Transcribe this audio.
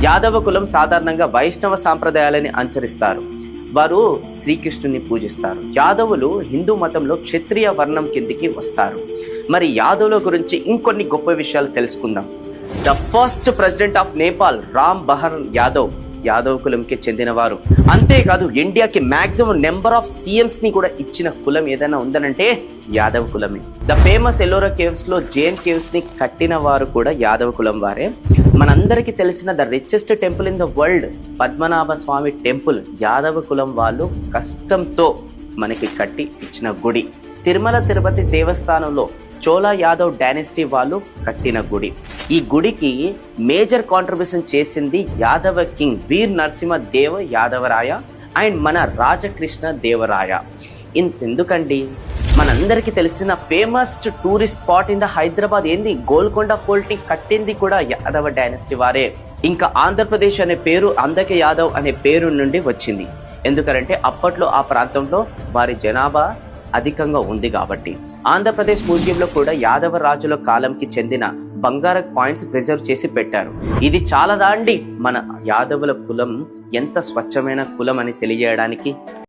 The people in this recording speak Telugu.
యాదవ కులం సాధారణంగా వైష్ణవ సాంప్రదాయాలని అనుసరిస్తారు. వారు శ్రీకృష్ణుని పూజిస్తారు. యాదవులు హిందూ మతంలో క్షత్రియ వర్ణం కిందికి వస్తారు. మరి యాదవుల గురించి ఇంకొన్ని గొప్ప విషయాలు తెలుసుకుందాం. The first president of Nepal Ram Bahar Yadav Yadav కులంకి చెందినవారు. అంతేకాదు ఇండియాకి మాక్సిమం నెంబర్ ఆఫ్ సీఎంస్ ని కూడా ఇచ్చిన కులం ఏదైనా ఉందనంటే యాదవ్ కులమే. ద ఫేమస్ ఎల్లోరా కేవ్స్ లో జైన్ కేవ్స్ ని కట్టిన వారు కూడా యాదవ్ కులం వారే. మనందరికీ తెలిసిన the richest temple in the world Padmanabha Swamy temple Yadava కులం వాళ్ళు కష్టంతో మనకి కట్టి ఇచ్చిన గుడి. తిరుమల తిరుపతి దేవస్థానంలో చోళ యాదవ్ డైనెస్టీ వాళ్ళు కట్టిన గుడి. ఈ గుడికి మేజర్ కాంట్రిబ్యూషన్ చేసింది యాదవ కింగ్ వీర్ నరసింహ దేవ యాదవరాయ అండ్ మన రాజకృష్ణ దేవరాయ. ఇంతెందుకండి, మనందరికీ తెలిసిన famous tourist spot in the Hyderabad ఏంది గోల్కొండ ఫోర్ట్ కట్టింది కూడా యాదవ డైనెస్టీ వారే. ఇంకా ఆంధ్రప్రదేశ్ అనే పేరు అందకే యాదవ్ అనే పేరు నుండి వచ్చింది. ఎందుకంటే అప్పట్లో ఆ ప్రాంతంలో వారి జనాభా అధికంగా ఉంది కాబట్టి. ఆంధ్రప్రదేశ్ మ్యూజియంలో కూడా యాదవ రాజుల కాలంకి చెందిన బంగారు కాయిన్స్ ప్రిజర్వ్ చేసి పెట్టారు. ఇది చాలా దాండి మన యాదవుల కులం ఎంత స్వచ్ఛమైన కులం అని తెలియజేయడానికి.